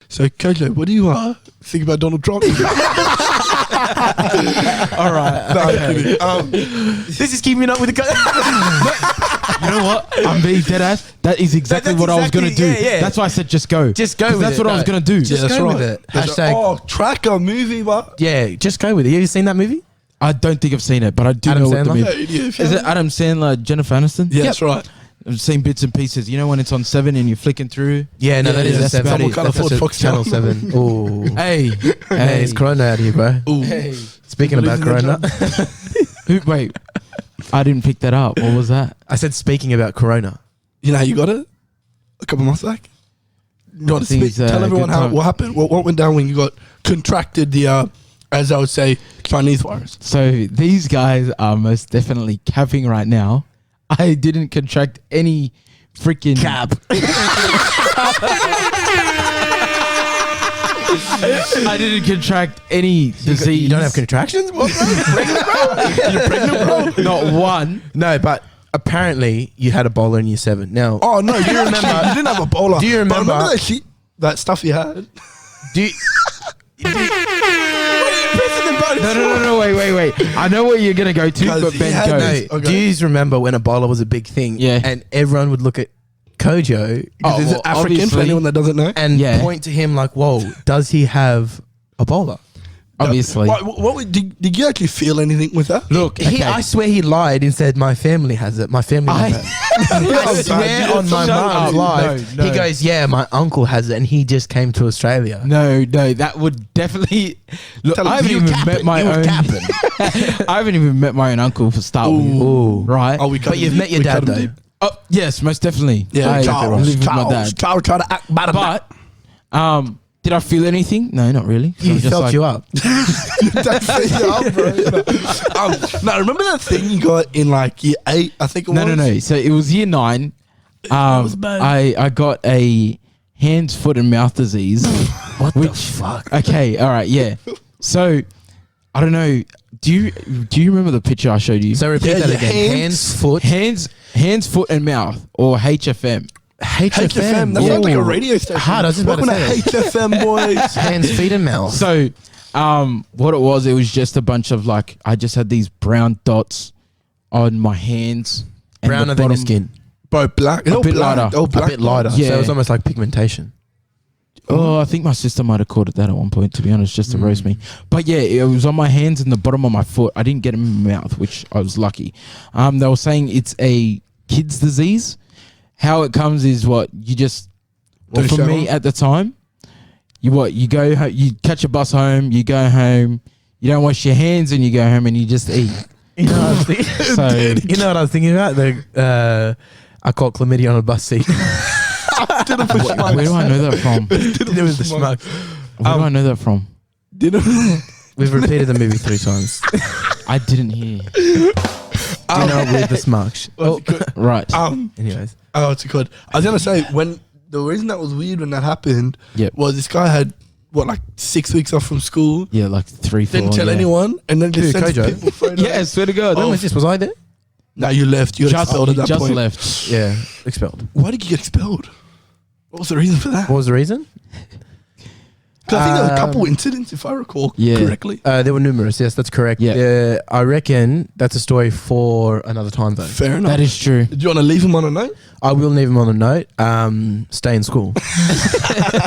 So, Kojo, what do you think about Donald Trump? All right. No, Okay. I'm kidding. This is keeping up with the. You know what? I'm being dead ass. That is exactly That's what I was going to do. exactly- yeah. That's why I said just go. Just go 'Cause with that's it. what I was going to do. Just that's go right. with it. That's Hashtag. Oh, tracker movie, but Yeah, just go with it. Have you seen that movie? I don't think I've seen it, but I do Adam know what the Sandler? movie is. It Adam Sandler, Jennifer Aniston? Yeah, that's right. I've seen bits and pieces. You know when it's on 7 and you're flicking through? Yeah, no, Yeah, that yeah, is that's Seven. someone can't afford That's Fox Channel Channel. 7. Oh. Hey. Hey, it's Corona out here, bro. Ooh. Speaking about Believe in the Corona. Wait. I didn't pick that up. What was that? I said speaking about Corona. You know how you got it? A couple months back? You want to think speak? it's a Tell everyone good how time. what happened. What went down when you got contracted the, as I would say, Chinese virus? So these guys are most definitely capping right now. I didn't contract any freaking Cap. I didn't contract any disease. You don't have contractions? What, bro? Pregnant, bro? You're pregnant, bro? Not one. No, but apparently you had Ebola in year 7. Now, Oh no, you remember? You didn't have Ebola. Do you But remember- that stuff you had? do you... No, wait. I know where you're going to go to, Guys, but he Ben had goes. this- No, Okay. do you remember when Ebola was a big thing? Yeah. And everyone would look at Kojo Because he's African, for obviously. anyone that doesn't know. and Yeah. point to him like, whoa, does he have Ebola? Obviously. Did you actually feel anything with that? Look, He, okay. I swear he lied and said, my family has it. My family has it. I swear on my Shut up. mum's life. No. He goes, yeah, my uncle has it and he just came to Australia. No, that would definitely. Look, Tell him I haven't you even capping, met my you own. capping. I haven't even met my own uncle for start with. Ooh. Right? Oh, we But you've met your dad though. Oh, yes, most definitely. Yeah, I Charles. live with my dad. Charles trying to act bad about But, did I feel anything? No, not really. So He I'm just felt like- you up. Now, remember that thing you got in like year 8, I think it was? No. So it was year 9. was bad. I got a hands, foot, and mouth disease. What the fuck? Okay, all right, yeah. So I don't know. Do you remember the picture I showed you? So repeat Yeah, that your again. hands, hands, foot, and mouth, or HFM. HFM. That Yeah. sounds like a radio station. Hard, I was just about to Welcome to say HFM, boys. Hands, feet, and mouth. So, what it was just a bunch of like, I just had these brown dots on my hands. and Browner the than your bottom- skin. Bro, black. A bit lighter. Oh, A black. bit lighter. Yeah. So it was almost like pigmentation. Oh, I think my sister might have called it that at one point, to be honest, just to roast Mm. me. But yeah, it was on my hands and the bottom of my foot. I didn't get it in my mouth, which I was lucky. They were saying it's a kid's disease. How it comes is what you just. Well, Don't for show me off? at the time, you go home, you catch a bus home, you go home, you don't wash your hands, and you go home and you just eat. You know what I was thinking? So You know what I was thinking about? I caught chlamydia on a bus seat. where do I know that from? Where It was the smug. do I know that from? We've repeated the movie 3 times. I didn't hear. Do you know with the smug? Oh, Right. Anyways. oh, it's good. I was gonna say when the reason that was weird when that happened Yep. was this guy had like 6 weeks off from school, Yeah, like 3, 4. didn't tell yeah. anyone, and then just Who, sent Kojo? people photos. Yeah, I swear to God. When was this? Was I there? Now you left. You got expelled at that just point. left. Yeah, expelled. Why did you get expelled? What was the reason for that? What was the reason? 'Cause I think there were a couple incidents, if I recall Yeah. correctly. There were numerous. Yes, that's correct. Yeah. I reckon that's a story for another time, though. Fair enough. That is true. Do you want to leave him on a note? I will leave him on a note. Stay in school.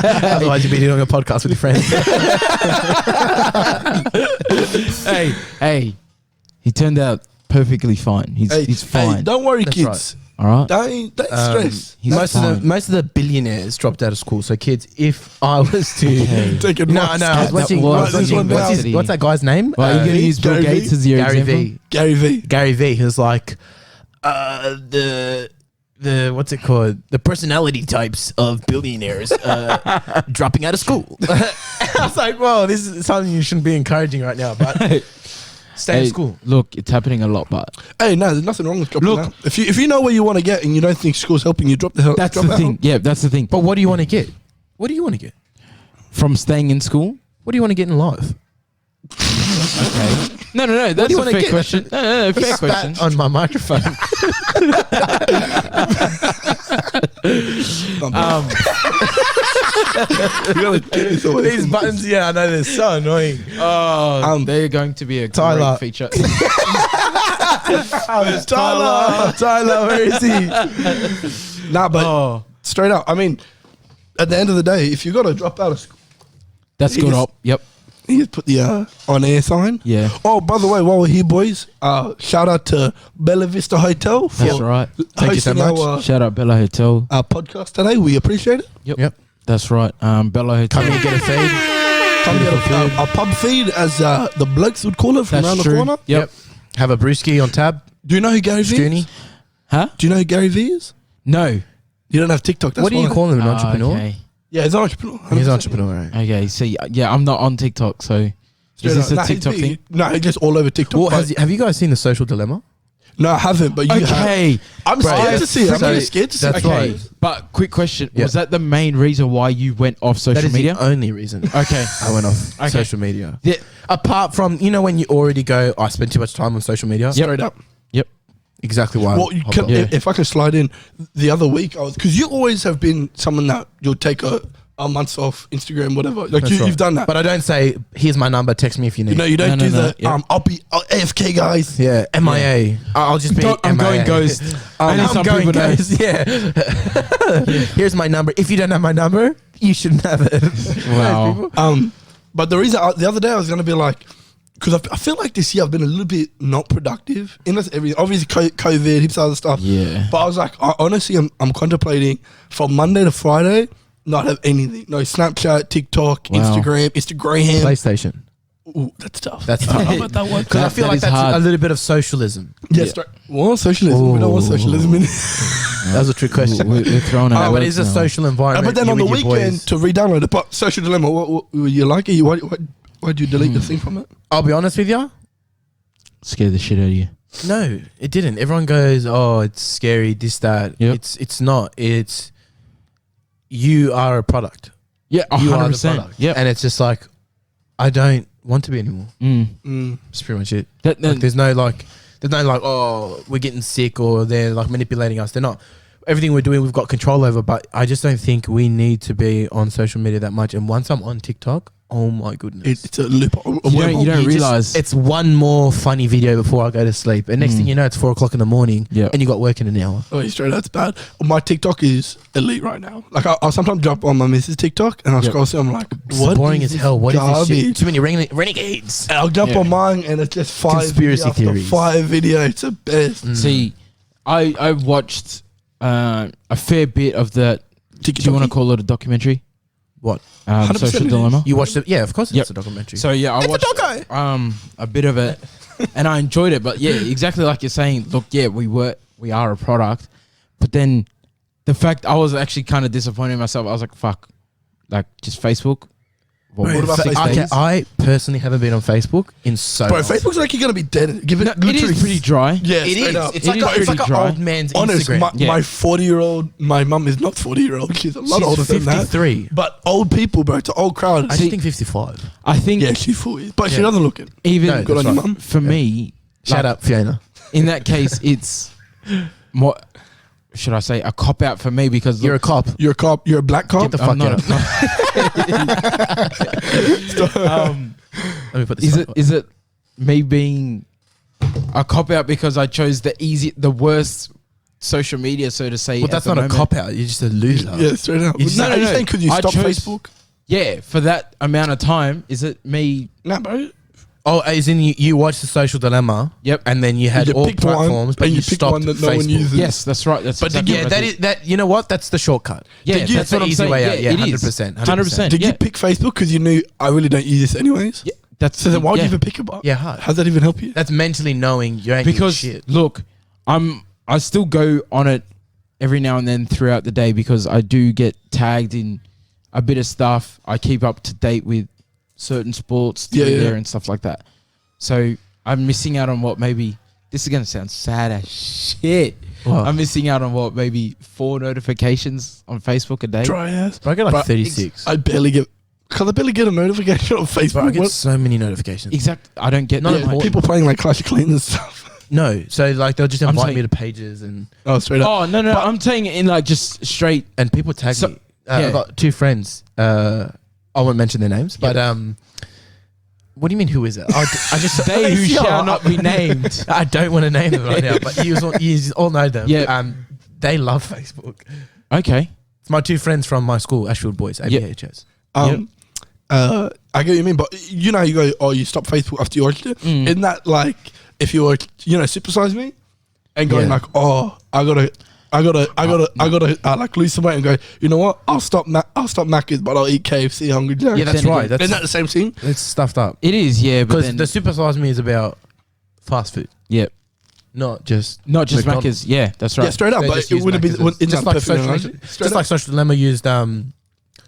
Otherwise, you'll be doing a podcast with your friends. Hey, he turned out perfectly fine. He's fine. Hey, don't worry, That's kids. All right. Don't stress. He's fine. most of the billionaires dropped out of school. So kids, if I was to Okay. Take it. no, I was watching. was I was watching- university. what's that guy's name? Well, you're going to use Bill Gary Gates V? as your Gary example? V. Gary V. Gary V. Who's like the what's it called? The personality types of billionaires dropping out of school. I was like, whoa, this is something you shouldn't be encouraging right now. But stay in Hey, school. Look, it's happening a lot, but Hey, no, there's nothing wrong with dropping Look. out. If you know where you want to get and you don't think school's helping you, drop the hell. that's drop the out. thing. Yeah, that's the thing. But what do you want to get? What do you want to get? From staying in school. What do you want to get in life? Okay. No. That's do you a wanna fair get? question. No, fair question. Spat on my microphone. These buttons, yeah, I know they're so annoying. Oh, they're going to be a Tyler. great feature. Tyler, where is he? Nah, but straight up, I mean, at the end of the day, if you got to drop out of school, That's He good just- up. Yep. you just put the on air sign. Yeah. Oh, by the way, while we're here, boys, shout out to Bella Vista Hotel for That's right. Thank you so hosting much. Shout out Bella Hotel. our podcast today. We appreciate it. Yep. That's right. Bella Hotel. Come here, get a feed. Come get a pub feed, as the blokes would call it, from That's around true. the corner. Yep. Have a brewski on tab. Do you know who Gary V Scoony. is? Huh? Do you know who Gary V is? No. You don't have TikTok. That's What do you why. call him? An entrepreneur? Okay. Yeah, he's an entrepreneur. He's 100%. an entrepreneur, right? Okay. See, yeah, I'm not on TikTok, so is this a Nah, he's TikTok big. thing? No, he's just all over TikTok. Well, but- have you guys seen The Social Dilemma? no, I haven't, but you have. Okay. I'm Bro, scared to that's- see it. I'm so- really scared to see it. that's Okay. right. But quick question: Yeah. was that the main reason why you went off That social is media? the only reason Okay. I went off Okay. social media. Yeah. Apart from, when you already go, I spend too much time on social media. Yep. Straight up. Yep. Exactly why. Well, you I can, hopped off. Yeah. if I can slide in, the other week I was, because you always have been someone that you'll take a month off Instagram, whatever. Like That's right. you've done that, But I don't say, here's my number, text me if you need. you know you don't No, do no, the yeah. I'll be AFK guys. Yeah, MIA. I'll just be I'm MIA. going ghost. Only I'm some going people know. ghost, yeah. Here's my number. If you don't have my number, you shouldn't have it. Wow. But the reason the other day I was gonna be like, because I feel like this year I've been a little bit not productive in this everything. Obviously, COVID, heaps of other stuff. Yeah. But I was like, honestly, I'm contemplating from Monday to Friday not have anything. No Snapchat, TikTok, Wow. Instagram. PlayStation. Ooh, that's tough. That's I don't know tough. about that one. Because I feel That like is that's hard. a little bit of socialism. Yes. Well, socialism. We don't want Ooh. socialism in it. That was a trick question. We're throwing out. But it's a words now. social environment. But then you on the with your weekend boys. to re-download it. But Social Dilemma, what you like it? Why'd you delete the thing from it? I'll be honest with you. Scare the shit out of you. No, it didn't. Everyone goes, "Oh, it's scary." This, that. Yep. It's not. It's you are a product. Yeah, You are the 100%. product. Yeah. And it's just like, I don't want to be anymore. That's pretty much it. Like, there's no like, oh, we're getting sick or they're like manipulating us. They're not. Everything we're doing, we've got control over. But I just don't think we need to be on social media that much. And once I'm on TikTok, oh my goodness. It's a loop. you don't realize. It's one more funny video before I go to sleep. And next thing you know, it's 4 o'clock in the morning. Yep. And you got work in an hour. Oh, straight. That's bad. My TikTok is elite right now. Like I'll sometimes jump on my missus TikTok and I'll Yep. scroll through. I'm like, It's what? boring as this hell. What is this shit? garbage? Too many renegades. And I'll jump Yeah. on mine and it's just 5 Conspiracy video after theories. 5 video. It's the best. See, I watched a fair bit of that. Do you want to call it a documentary? What? 100% Social it is. Dilemma. You watched it? Yeah, of course Yep. it's a documentary. So yeah, I watched a bit of it, and I enjoyed it. But yeah, exactly like you're saying. Look, yeah, we are a product, but then the fact I was actually kind of disappointed in myself. I was like, fuck, like just Facebook. What about six Facebook? Okay, days? I personally haven't been on Facebook in so Bro, long. Facebook's like you're gonna be dead. Give it. No, it literally is pretty dry. Yeah, It straight is. up. It's It like, is it's like pretty an dry. old man's Honest, Instagram. Yeah. my 40-year-old, my mum is not 40-year-old. She's a lot She's older than that. 53. But old people, bro, it's an old crowd. I See- think 55. I think Yeah, she's 40, but she Yeah. doesn't look it. even No, Good on that's your right. mum. for me, Shout like, out Fiona. in that case, it's more. Should I say a cop out for me because You're a cop. You're a cop. You're a black cop. Get the fuck I'm not out. Let me put this up. is it me being a cop out because I chose the worst social media, so to say? Well, at that's the not moment? a cop out. You're just a loser. Yeah, straight up. You just- No, no, you're no. saying because you I stopped chose- Facebook? Yeah, for that amount of time, is it me? Nah, bro. Oh, as in you watched the Social Dilemma. Yep. And then you had You all picked one, platforms, but and you you picked stopped one that no Facebook. one uses. Yes, that's right. That's But exactly yeah, what I that did. is that. You know what? That's the shortcut. Yeah, Did you- That's what the I'm easy saying. way out. Yeah, it is. 100%. 100%. Did yeah. you pick Facebook because you knew I really don't use this anyways? Yeah, that's So then why would yeah. you even pick it up? Yeah, hard. How's that even help you? That's mentally knowing you ain't Because shit. look, I still go on it every now and then throughout the day because I do get tagged in a bit of stuff. I keep up to date with certain sports through Yeah. there and stuff like that. So I'm missing out on what maybe this is gonna sound sad as shit. What? I'm missing out on what maybe 4 notifications on Facebook a day. Dry ass. Bro, I get like Bro, 36. I barely get. Cause I barely get a notification on Facebook. Bro, I get What? so many notifications. Exact. I don't get Not that. important. People playing like Clash of Clans and stuff. No, so like they'll just I'm invite saying- me to pages and Oh, straight up. Oh no, But- I'm saying it in like just straight. people tag So- me. I've got two friends. I won't mention their names, but what do you mean? Who is it? I just They who shall not be named. I don't want to name them right now, but you all know them. Yeah. They love Facebook. Okay. It's my two friends from my school, Ashfield Boys, ABHS. I get what you mean, but you know, you go, oh, you stop Facebook after you watched it. Isn't that like if you were, supersize me and going like, oh, I gotta like lose some weight and go, you know what? I'll stop Macca's, but I'll eat KFC, Hungry Jack's. Yeah, that's right. Isn't that the same thing? It's stuffed up. It is, yeah. Because the super size me is about fast food. Yep. Not just Macca's. Yeah, that's right. Yeah, straight up. They But just it use wouldn't be Macca's just like Social Dilemma used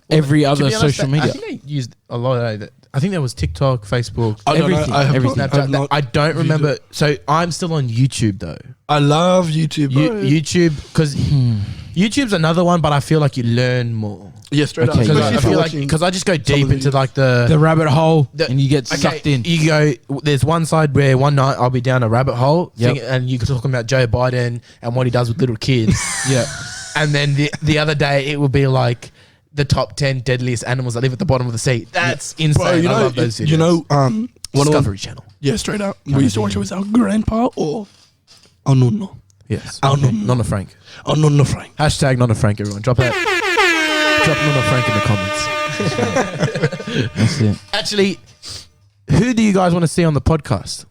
every to other be honest, social media. I think they used a lot of that. I think there was TikTok, Facebook, I don't know. everything. I have everything. not- I have Snapchat. not I don't viewed remember. it. So I'm still on YouTube though. I love YouTube. Bro. YouTube, because YouTube's another one, but I feel like you learn more. Yeah, straight Okay, up. yeah. Because Especially I if you're feel like watching because I just go some deep of the into videos. like The rabbit hole, The- and you get sucked in. You go. There's one side where one night I'll be down a rabbit hole, Yep. and you can talk about Joe Biden and what he does with little kids, Yeah. and then the other day it will be like the top 10 deadliest animals that live at the bottom of the sea. That's insane. Bro, you I know, love those videos. you know, one of Discovery Channel. yeah, straight up. We used to watch it with our grandpa or our nonno. Yes. Oh, no. Nonna Frank. Our nonno Frank. Hashtag Nonna Frank, everyone. Drop Nonna Frank in the comments. That's it. Actually, who do you guys want to see on the podcast?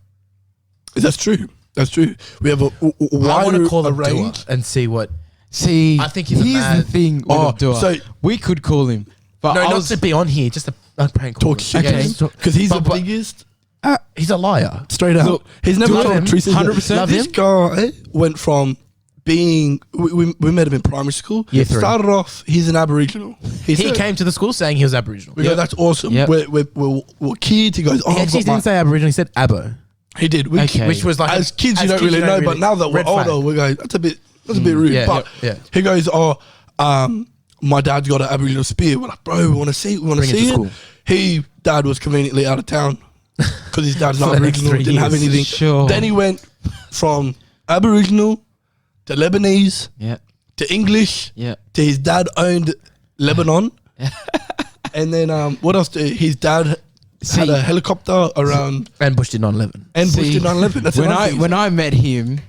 That's true. That's true. We have a I want wider to call him range. Dua and see what. See, I think he's a here's mad- the thing. With Oh, Abdullah. so- we could call him, but No, I not was to be on here, just a prank call. Talk shit. Okay. Because he's the But- biggest. He's a liar. Straight up. Look, He's never love told him. truth. 100%. Love This him. guy went from being. We met him in primary school. Year He 3. started off. He's an Aboriginal. He said- came to the school saying he was Aboriginal. We go, that's awesome. Yep. We're kids. He goes, oh, He I've actually got my-" didn't say Aboriginal, he said Abo. He did. Okay. Which was like as kids, you don't really know, but now that we're red flag. older, we go, that's a bit rude. Yeah, but yeah. he goes, oh, my dad's got an Aboriginal spear. We're like, bro, we want to see it. We want to Bring it see to it. school. Dad was conveniently out of town because his dad's For not the next Aboriginal, 3 didn't have years. anything. Sure. Then he went from Aboriginal to Lebanese Yeah. to English Yeah. to his dad owned Lebanon. And then what else? His dad had See- a helicopter around And Bush did 9/11. and See, pushed in 9/11. That's another thing. when I met him,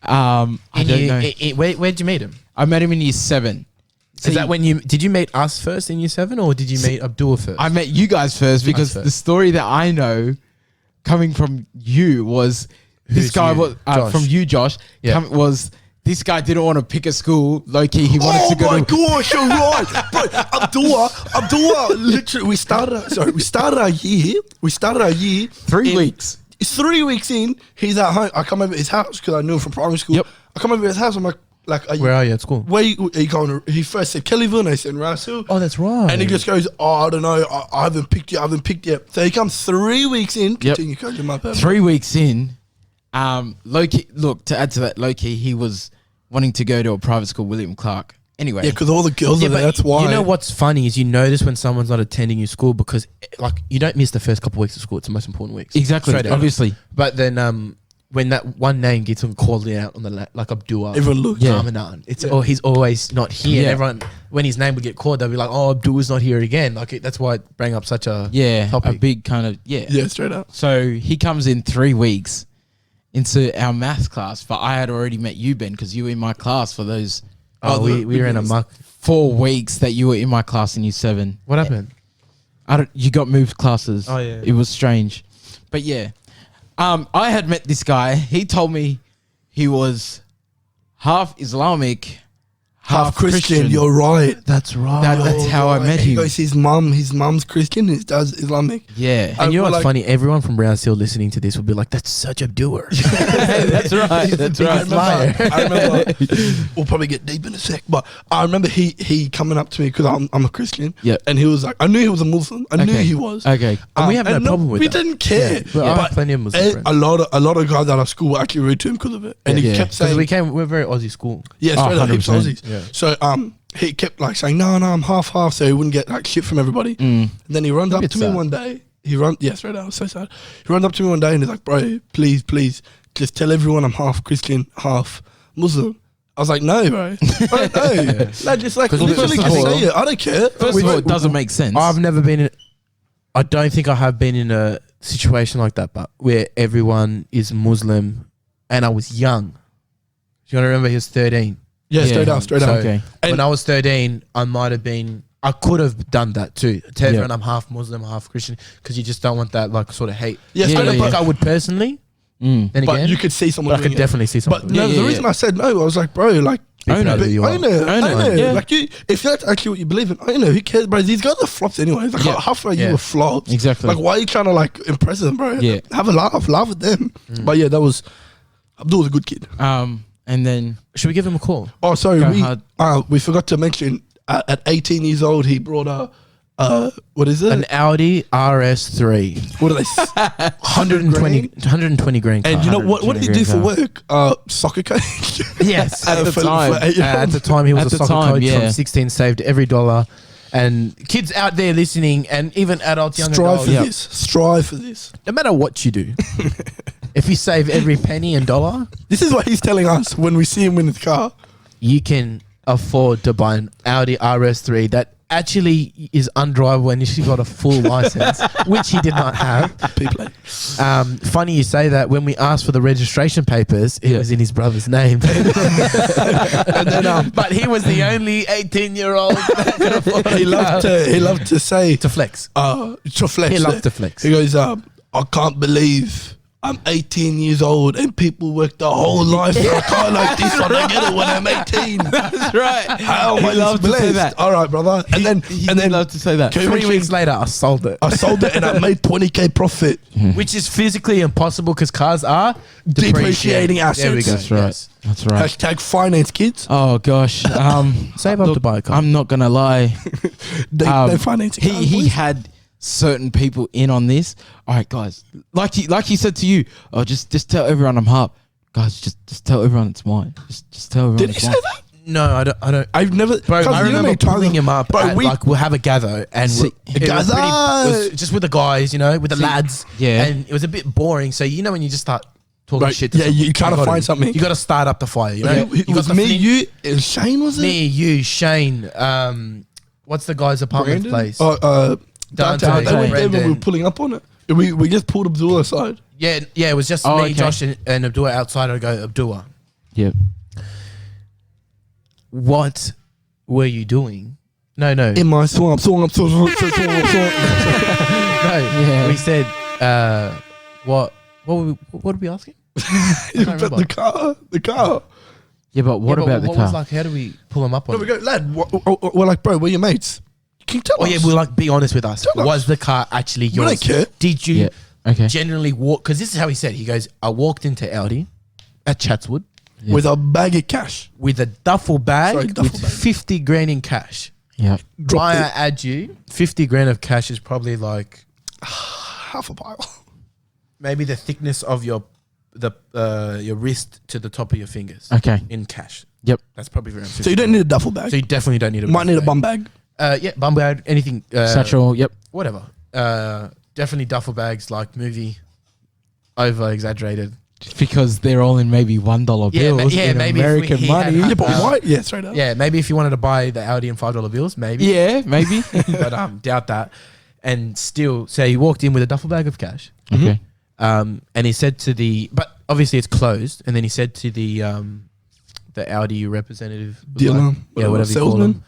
I don't know. Where'd you meet him? I met him in year 7. Is that when did you meet us first in year 7 or did you meet Abdul first? I met you guys first because first. the story that I know coming from you was this Who's guy you? was Josh. from you, Josh. Yeah. Was this guy didn't want to pick a school low key? He wanted Oh to go my to gosh, you're right, bro. Abdullah, literally, we started our year. 3 weeks. 3 weeks in, he's at home. I come over to his house because I knew him from primary school. Yep. I come over to his house. I'm like, Where are you at school? where you going? He first said Kellyville, I said Rouse Hill. Oh, that's right. And he just goes, oh, I don't know, I haven't picked yet. So he comes 3 weeks in. Continue coaching my purpose. 3 weeks in, low key. Look, to add to that, low key, he was wanting to go to a private school, William Clark. Anyway, Yeah, because all the girls are there. That's why. You know what's funny is you notice when someone's not attending your school because like you don't miss the first couple of weeks of school. It's the most important weeks. exactly, Straight out. obviously. But then when that one name gets called out on the like Abdul, Everyone looks. Yeah. Ramadan, he's always not here. Yeah. And everyone when his name would get called, they'll be like, "Oh, Abdul's not here again." Like that's why it bring up such a Yeah, topic. a big kind of Yeah, straight up. So he comes in 3 weeks into our maths class, but I had already met you, Ben, because you were in my class for those we were in a muck. 4 weeks that you were in my class in year 7. What happened? You got moved classes. Oh, yeah. It was strange. But yeah. I had met this guy. He told me he was half Islamic, Half Christian. You're right. That's right. That's how I met He him. goes, his mum's Christian, his dad's Islamic. Yeah. And you know we're what's like- funny? Everyone from Brown Hill listening to this will be like, "That's such a doer." That's right. That's right. I remember we'll probably get deep in a sec, but I remember he coming up to me because I'm a Christian. Yep. And he was like, I knew he was a Muslim. I knew Okay. he was. Okay. And we have no problem with we that. didn't care. Yeah, but I have plenty of Muslim friends. a lot of guys at our school were actually rude to him because of it. And he Yeah. kept saying, We're very Aussie school. yeah, straight up, heaps 100%. Aussies. Yeah. So he kept like saying, no, I'm half, so he wouldn't get like shit from everybody. And then he runs up bit to me sad. one day. Straight out, I was so sad. He runs up to me one day and he's like, bro, please, just tell everyone I'm half Christian, half Muslim. I was like, no, bro. I don't know. Like, just like literally just say it. I don't care. First of all, it doesn't make sense. I've never been in, I don't think I have been in a situation like that, but where everyone is Muslim and I was young. Do you want to remember he was 13? Yeah, straight up. So Okay. when I was 13, I could have done that too. Tell everyone I'm half Muslim, half Christian, because you just don't want that like sort of hate. Yeah, I don't think I would personally. Then but again, you could see someone. I could definitely see someone. But no, the reason I said no, I was like, bro, like, Own it. own it. Yeah. Like if that's actually what you believe in, own it. Who cares, bro? These guys are flops anyway. Like, how far you were flops? Exactly. Like, why are you trying to like impress them, bro? Yeah. Have a laugh at them. But yeah, that was Abdul was a good kid. And then Should we give him a call? Oh, sorry, Go we forgot to mention at 18 years old he brought what is it? An Audi RS3. What are they? 120 grand car. And you know what did he do for work? Soccer coach. Yes. At the time. At the time, he was At a the soccer time, coach yeah. from 16, saved every dollar. And kids out there listening, and even adults, young Strive adults, for this. Strive for this. no matter what you do, if you save every penny and dollar, This is what he's telling us when we see him in his car. you can afford to buy an Audi RS3 that actually is undrivable and he's got a full license, which he did not have. People. Funny you say that. When we asked for the registration papers, it was in his brother's name. And then But he was the only 18-year-old that could afford he loved to say to flex. to flex. He loved to flex. He goes, I can't believe I'm 18 years old and people work their whole life for a car like this when I get it when I'm 18. that's right. How am I loved to say blessed? that. All right, brother. And then He did love to say that. 3 weeks later, I sold it. I sold it and I made 20k profit. Which is physically impossible because cars are Depreciating assets. There we go. That's right. Yes. That's right. Hashtag finance kids. Oh gosh. Save up to buy a car. I'm not gonna lie. They finance cars, He boys. had certain people in on this. All right, guys. Like he said to you. Oh, just tell everyone I'm half. Guys, just tell everyone it's mine. Just tell everyone. Did it's he say mine. that? No, I don't. I've never. Bro, cuz I you know remember many times- pulling him up. Bro, At, we we'll have a gather and See, it was gather. it was just with the guys, with the lads. yeah. And it was a bit boring. So when you just start talking Right, shit. To yeah, someone, you gotta find something. You got to start up the fire. You know, It you was got me, fling- you, and Shane, was it? me, you, Shane. What's the guy's apartment Brandon? place? Dante. Dante, They were Brendan. pulling up on it. We just pulled Abdullah aside. Yeah, it was just Oh, me, okay. Josh, and Abdullah outside. I go, Abdullah, Yep. what were you doing? No. In my swamp. No, Yeah. we said, what did we ask him? I can't remember. The car. Yeah, but what Yeah, about the what car? was like? How do we pull him up on? No, we it? go, lad. We're like, bro, we're your mates. Can you tell Oh us? yeah, we're like, be honest with us. Tell us. Was the car actually We yours? don't care. Did you Yeah. Okay. generally walk? Because this is how he said. He goes, I walked into Audi at Chatswood Yeah. With a bag of cash. with a duffel bag Sorry, duffel with bag. 50 grand in cash. Yeah. Dropped Why I it. add you 50 grand of cash is probably like Half a pile. maybe the thickness of your wrist to the top of your fingers Okay. in cash. Yep. That's probably around 50. So you don't need a duffel bag. So you definitely don't need a Might need a bum bag. Yeah, bum bag, anything. Satchel. Yep. Whatever. Definitely duffel bags, like movie over exaggerated. Because they're all in maybe $1 Yeah, bills. yeah, in maybe if American he had money. half- Yeah, but why? Yeah, straight up. Yeah, maybe if you wanted to buy the Audi in $5 bills, maybe. Yeah, maybe. But doubt that. And still, so he walked in with a duffel bag of cash. Okay. And he said to but obviously it's closed. And then he said to the Audi representative, Dealer, whatever you call salesman. him.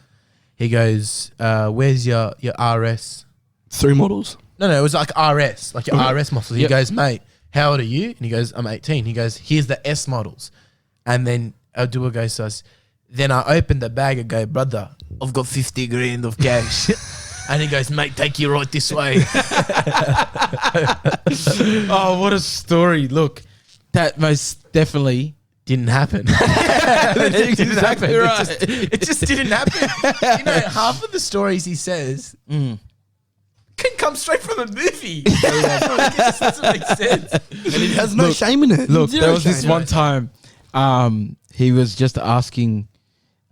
He goes, "Where's your RS?" 3 models. No, it was like RS, like your Okay. RS models. He Yep. goes, "Mate, how old are you?" And he goes, "I'm 18." He goes, "Here's the S models." And then Abdullah goes to us. Then I opened the bag and go, "Brother, I've got 50 grand of cash." And he goes, "Mate, take you right this way." Oh, what a story. Look, that most definitely Didn't happen. That's Didn't exactly happen. right. It just didn't happen. Half of the stories he says can come straight from a movie. It just doesn't make sense. And it has no shame in it. Look, Zero there was this shame. one time he was just asking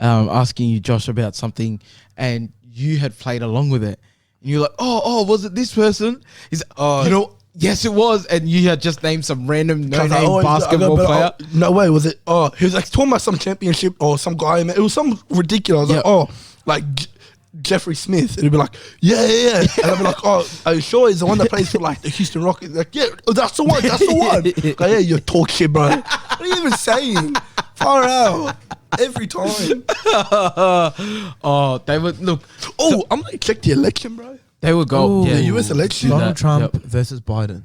you, Josh, about something, and you had played along with it. And you're like, oh, was it this person? He's like, oh, Yes, it was. And you had just named some random no-name I basketball player. No way, was it? Oh, he was like talking about some championship or some guy. It was some ridiculous. I was like, Jeffrey Smith. And he'd be like, yeah. And I'd be like, oh, are you sure he's the one that plays for like the Houston Rockets? Like, yeah, that's the one. Like, yeah, you talk shit, bro. What are you even saying? Far out. Every time. They would look. Oh, I'm gonna check the election, bro. They would go. The US election. Donald Trump versus Biden.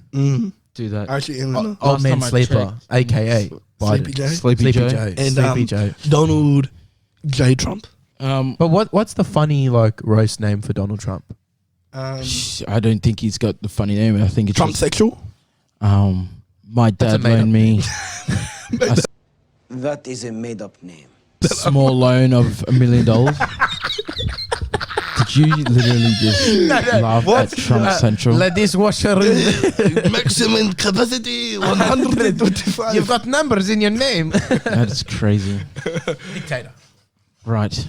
Do that. Actually, Old man sleeper, aka Biden. Sleepy J. Sleepy Joe. Donald J. Trump. But what's the funny like roast name for Donald Trump? I don't think he's got the funny name. I think it's Trump sexual. My dad loaned me That is a made-up name. a small loan of $1 million. Did you literally just laugh at Trump Central? Let this washer Maximum capacity 125. You've got numbers in your name. That is crazy. Dictator. Right.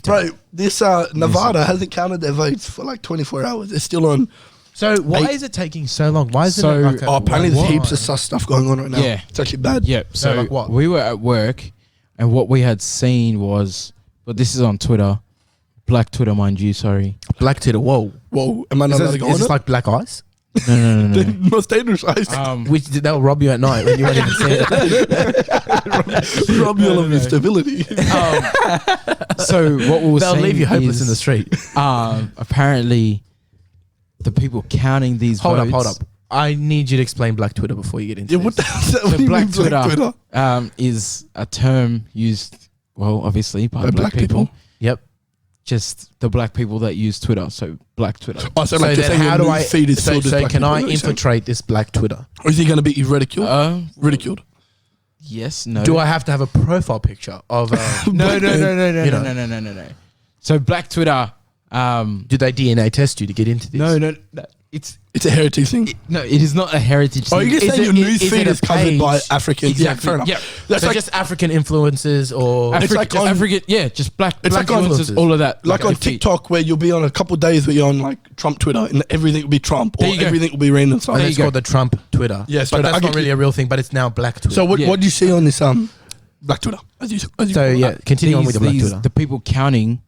Bro, this Nevada hasn't counted their votes for like 24 hours. They're still on. So why is it taking so long? Why is it So- like Apparently there's heaps of sus stuff going on right now. Yeah. It's actually bad. Yep. So like what? we were at work, and what we had seen was, but this is on Twitter, Black Twitter, mind you. Sorry. Black Twitter? Whoa. Whoa, am I not allowed to go on Is this it? like black eyes? No. The most dangerous eyes. Which they'll rob you at night when you won't even see it. Rob you of your stability. So what we were They'll saying leave you hopeless is, in the street. apparently, the people counting these Hold votes. up. I need you to explain Black Twitter before you get into Yeah, this. what the hell is that? What So do you Black mean, Black Twitter, is a term used, well, obviously by black people. Yep. Just the black people that use Twitter. So Black Twitter. Oh, so So like, then saying how your do I? news feed is So, filled with black can people, I is that what you're saying? infiltrate this Black Twitter? Or is he going to be ridiculed? Ridiculed. Yes. No. Do I have to have a profile picture of? No. So Black Twitter. Do they DNA test you to get into this? No. It's a heritage thing. No, it is not a heritage Oh, thing. you can say your news feed is covered by African. Exactly. Yeah, fair enough. Yeah. That's So like, just African influencers or It's like on- African, just black It's like on- influencers, all of that. like on your feed. TikTok where you'll be on a couple of days where you're on like Trump Twitter and everything will be Trump or There you go. everything will be random stuff. and There it's you go. called the Trump Twitter. Yes, but I that's get not really you. a real thing. But it's now Black Twitter. So what Yeah. do you see on this Black Twitter? As you So call yeah, it? continue on with the Black Twitter. The people counting.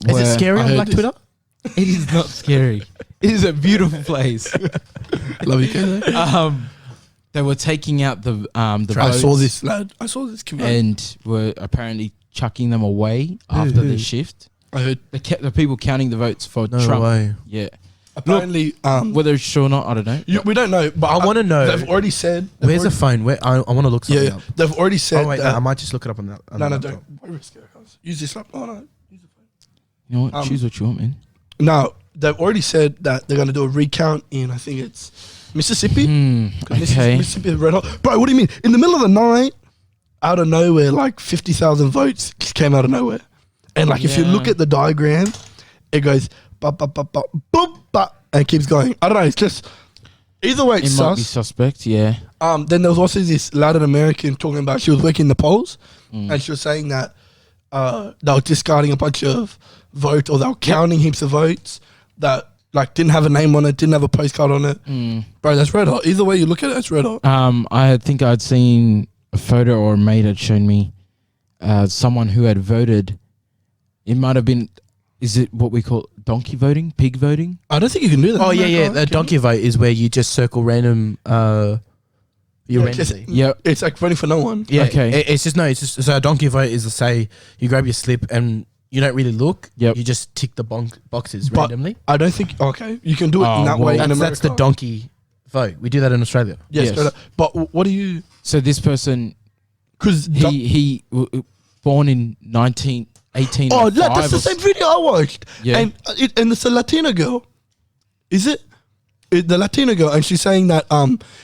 Is it were- scary I on heard Black this. Twitter? It is not scary. It is a beautiful place. Love you, Kayla. They were taking out the I votes saw this lad. I saw this community. and were apparently chucking them away after the shift. I heard They kept the people counting the votes for No Trump. way. Yeah. apparently Whether it's true or not, I don't know. we don't know, but I wanna know- They've already said. Where's the phone? Where I want to look something Yeah, up. they've already said. Oh wait, that, I might just look it up on that. on no, the no, laptop. don't. Why risk it, guys? Use this laptop. Oh, no. You know what? Choose what you want, man. No, they've already said that they're going to do a recount in, I think it's Mississippi. 'Cause Okay. Mississippi is red hot. Bro, what do you mean? In the middle of the night, out of nowhere, like 50,000 votes came out of nowhere. And like if you look at the diagram, it goes ba ba ba ba boop ba and it keeps going. I don't know. It's just either way. It's It might be sus. suspect, yeah. Then there was also this Latin American talking about she was working the polls, and she was saying that they were discarding a bunch of votes, or they were counting heaps of votes that like didn't have a name on it, didn't have a postcard on it. Bro, that's red hot. Either way you look at it, it's red hot. I think I'd seen a photo, or a mate had shown me someone who had voted. It might have been, is it what we call donkey voting, pig voting? I don't think you can do that. Oh in yeah, yeah. America, The can you? donkey vote is where you just circle random. Yeah, just- randomly. Yep. It's like voting for no one. Yeah. Okay. It's just no. It's just so a donkey vote is to say you grab your slip and you don't really look. Yep. You just tick the boxes But randomly. I don't think. Okay, you can do it Oh, in that well, way. in That's the America. donkey vote. We do that in Australia. Yes, Yes. straight up. But what do you? So this person, Because he born in 1918. oh, lad, that's the same video I watched. Yeah. And it's a Latina girl. Is it? The Latina girl, and she's saying that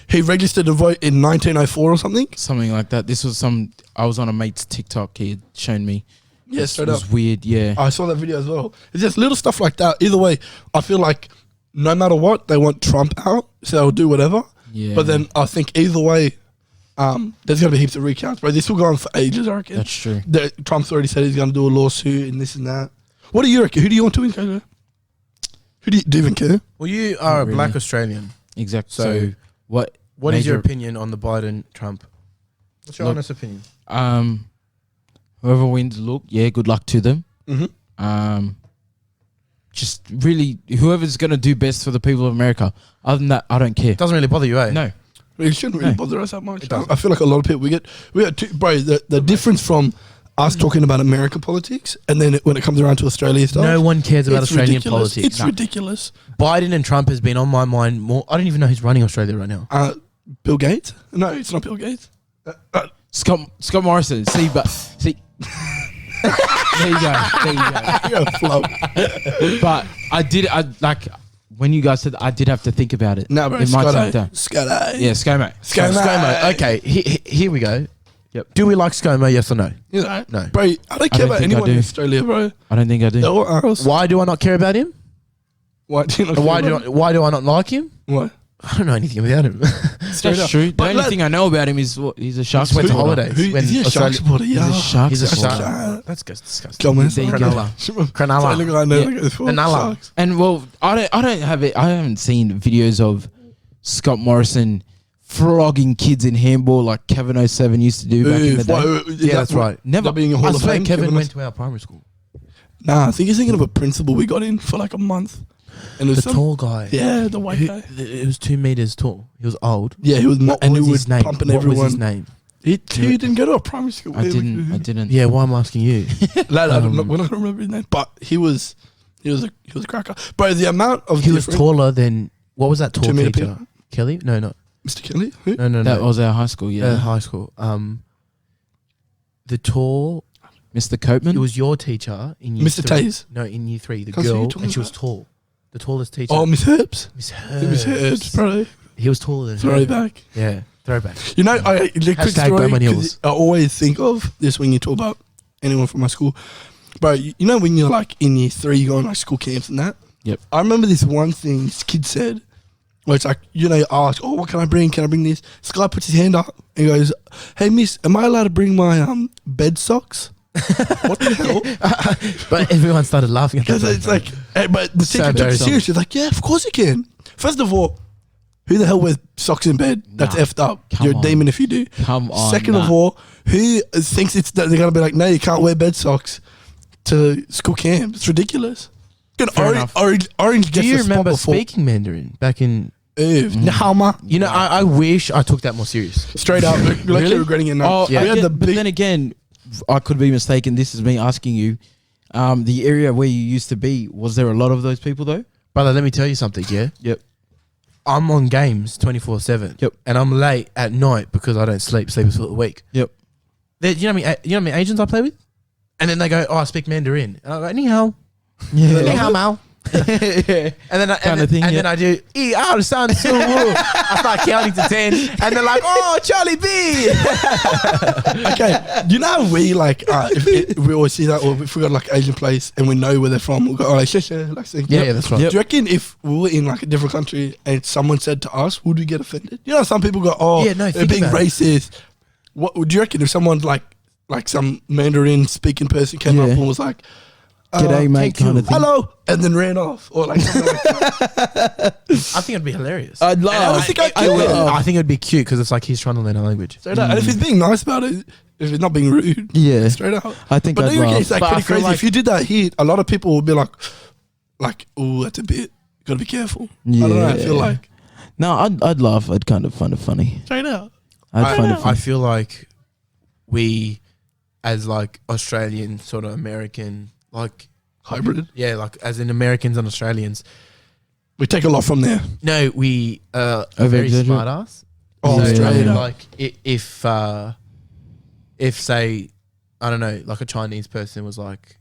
he registered to vote in 1904 or something. Something like that. This was I was on a mate's TikTok. He had shown me. Yes, It straight was up. weird. Yeah. I saw that video as well. It's just little stuff like that. Either way, I feel like no matter what, they want Trump out, so they'll do whatever. Yeah. But then I think either way, there's gonna be heaps of recounts, bro. This will go on for ages, I reckon. That's true. Trump's already said he's gonna do a lawsuit and this and that. What do you reckon? Who do you want to win, Kayla? Who do you even care? Well, you are Not a black really. Australian. Exactly. So So what is your major- opinion on the Biden-Trump? What's your Look, honest opinion? Whoever wins, look, yeah, good luck to them. Mm-hmm. Just really, whoever's gonna do best for the people of America. Other than that, I don't care. Doesn't really bother you, eh? No, It shouldn't really No. bother us that much. It doesn't. I feel like a lot of people we get bro. The difference from us talking about American politics and then when it comes around to Australia stuff, No one cares about it's Australian ridiculous. politics. It's ridiculous. Biden and Trump has been on my mind more. I don't even know who's running Australia right now. Bill Gates? No, it's not Bill Gates. Scott Morrison. See. There you go. Flop. But I like when you guys said I did have to think about it. No, bro. It might sound Scott dumb. Scott Yeah, ScoMo. ScoMo. Okay, here we go. Yep. Do we like ScoMo? Yes or no? You know, No. bro. I don't care about think I anyone in do. Australia, bro. I don't think I do. They're all arse. Why do I not care about him? Why do you not? Why care do about why do I not like him? Why? I don't know anything about him. Straight That's up. true. The But only lad- thing I know about him is what he's a shark. He went to supporter. holidays. Who, when is he a Australia- shark supporter? Yeah. He's a shark. He's a supporter. shark. That's disgusting. Come on, There you go. Cronulla. Cronulla. Cronulla. Look, I know. Yeah. Look at this fool. Cronulla. Sharks. And well, I don't have it. I haven't seen videos of Scott Morrison flogging kids in handball like Kevin 07 used to do back in the day. Yeah, that's right. Never. That being a I Hall of swear Fame. Kevin went to our primary school. Nah, I think he's thinking of a principal we got in for like a month. And it was The tall guy. Yeah, the white guy. It was 2 meters tall. He was old. Yeah, he was, What and was he his was name? pumping What everyone. was his name? He didn't go to a primary school. I didn't. Yeah, why I'm asking you. Lad, we're not gonna remember his name, but he was a cracker. Bro, the amount of He was different- taller than, what was that tall 2 meter teacher? people. Kelly? No, not. Mr. Kelly. Who? No. That was our high school. Yeah, High school. The tall, Mr. Copeman. it was your teacher in year Mr. 3. Taze. No, in year 3. The That's who you're girl, talking and she was about? tall. The tallest teacher. Oh, Miss Herbs. Miss Miss Herbs, bro. He was taller than her. Throwback. Yeah, throwback. You know, the quick Hashtag story. Bowman 'Cause Hills. I always think of this when you talk about anyone from my school, bro. You know when you're like in year 3, you go on like school camps and that. Yep. I remember this one thing this kid said, where it's like, you know, you ask, oh, what can I bring? Can I bring this? This guy puts his hand up and goes, hey, miss, am I allowed to bring my bed socks? What the hell? But everyone started laughing at that. Because it's like, but the So teacher took it embarrassing. serious. She's like, yeah, of course you can. First of all, who the hell wears socks in bed? That's Nah, effed up. come You're a on. demon if you do. Come on. Second of nah. all, who thinks it's that they're gonna be like, no, you can't wear bed socks to school camp? It's ridiculous. Fair enough. Orange Do gets you the spot remember before. speaking Mandarin back in... Nahama. You know, I wish I took that more serious. Straight up, like Really? you're regretting it now. Oh, Yeah. We had the but big. then again, I could be mistaken. This is me asking you. The area where you used to be, was there a lot of those people though? Brother, let me tell you something, yeah? Yep. I'm on games 24/7. Yep. And I'm late at night because I don't sleep. Sleep is for the week. Yep. You know how many Asians I play with? And then they go, oh, I speak Mandarin. And I go, ni hao. Yeah. Ni hao mao. yeah. And then Kinda I thing, do sound so I start counting to 10 and they're like, oh, Charlie B. Okay, you know how we like if we always see that, or if we got like Asian place and we know where they're from, we'll go, oh, like shit, like saying, Yeah, that's right. Yep. Do you reckon if we were in like a different country and someone said to us, would we get offended? You know, some people go, oh, Yeah, no, they're think being about it. racist. What would you reckon if someone like some Mandarin speaking person came up Yeah. and was like, G'day, mate, thank you, kind of thing. hello, and then ran off, or like something like that. I think it'd be hilarious. I'd love. I think I'd kill would. it. I think it'd be cute because it's like he's trying to learn a language. Straight up. And if he's being nice about it, if he's not being rude, Yeah. straight up. I think But I'd do you reckon laugh. it's like But I pretty feel crazy? like- If you did that here, a lot of people would be like, oh, that's a bit. Gotta be careful. I don't know. I feel Yeah. like No, I'd laugh. I'd kind of find it funny. straight up. I'd find it I funny. feel like we, as like Australian, sort of American, like, Hybrid. yeah, like as in Americans and Australians. We take a lot from there. No, we are Over very exaggerate. smart ass. Oh, So, straight up. like if say, I don't know, like a Chinese person was like,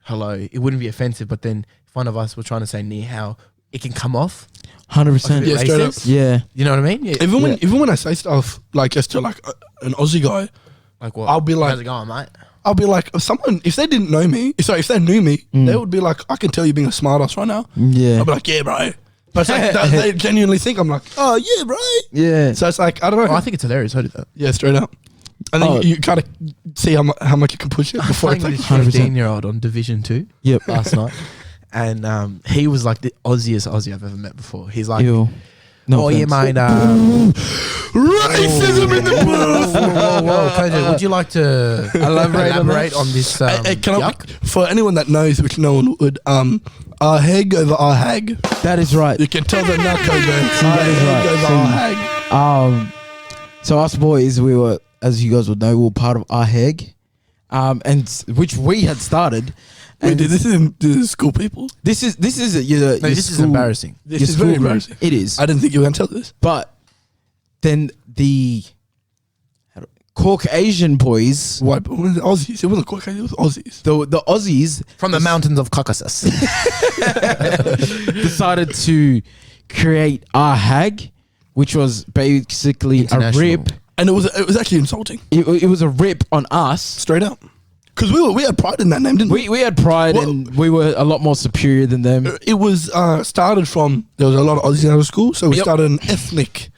hello, it wouldn't be offensive, but then if one of us were trying to say ni hao, it can come off. 100%. Yeah, straight up. racist. Yeah. You know what I mean? Yeah. Even when I say stuff like just to like an Aussie guy, Like what? I'll be like- how's it going, mate? I'll be like, if they didn't know me, sorry, if they knew me, they would be like, I can tell you being a smart ass right now. Yeah. I'll be like, yeah, bro. But it's like, they genuinely think I'm like, oh yeah, bro. Yeah. So it's like, I don't know. Oh, I think it's hilarious. I do that. Yeah, straight up. And then Oh. you kind of see how much you can push it before Playing it's with like, this 100%. 15-year-old on Division 2 Yep. last night, and he was like the Aussiest Aussie I've ever met before. He's like, Ew. No oh yeah, offense. mate. Racism in the booth. Whoa, Kuzzies, would you like to elaborate on this? Hey, can I, yuck? for anyone that knows, which no one would, our hag over our hag. That is right. You can tell the narco going. That is right. Over our hag. So us boys, we were, as you guys would know, we were part of our hag, which we had started. Wait, this is school people. This is This is embarrassing. This is very embarrassing. It is. I didn't think you were going to tell this. But then the Caucasian boys, Why? But when the Aussies, it wasn't Caucasian, it was Aussies. the Aussies From the mountains of Caucasus. decided to create our hag, which was basically a International. rip. And it was actually insulting, It was a rip on us. straight up. Because we had pride in that name, didn't we? We had pride Well- and we were a lot more superior than them. It was started from, there was a lot of Aussies out of school, so we Yep. started an ethnic,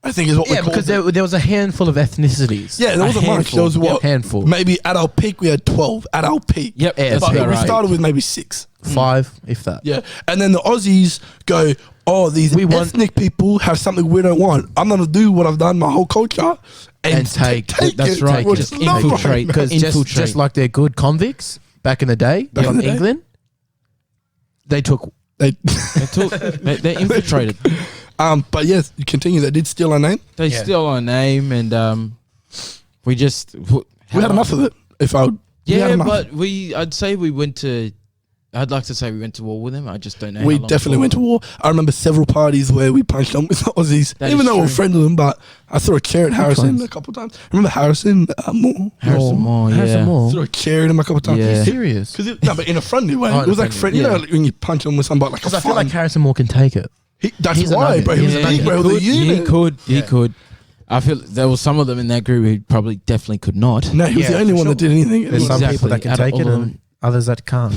I think is what we Yeah, called because it. there was a handful of ethnicities. Yeah, there wasn't much. handful. There was what? Handful. Maybe at our peak we had 12. At our peak. Yep, Yeah, that's But about we right. started with maybe 6. 5, if that. Yeah. And then the Aussies go, oh, these We want- ethnic people have something we don't want. I'm going to do what I've done my whole culture And take- that's it. right, Which just is not infiltrate. right. Because just like they're good convicts back in the day Back in from the day. England, they took. They, They infiltrated. but yes, you continue. They did steal our name. They Yeah. steal our name, and we just We had enough of it. If I would, we had Yeah, enough. but I'd say we went to. I'd like to say we went to war with them. I just don't know. We how long definitely for. went to war. I remember several parties where we punched them with the Aussies, That even is though we were true. friends with them. But I threw a chair at Harrison ones? a couple of times. Remember Harrison Moore? Harrison Moore, Harrison yeah. Moore. Threw a chair at him a couple of times. Yeah. Serious. No, but in a friendly way. Oh, It was like friendly. friend. You know, Yeah. like when you punch them with somebody like a Because I feel like fun. Harrison Moore can take it. That's he's a why, nugget. bro. He was a Yeah, big bro. He was a unit. He Yeah. could. I feel there was some of them in that group who probably definitely could not. No, he was Yeah, the only for one that sure. did anything. There's some Exactly. people that can Out of take it all of and others that can't.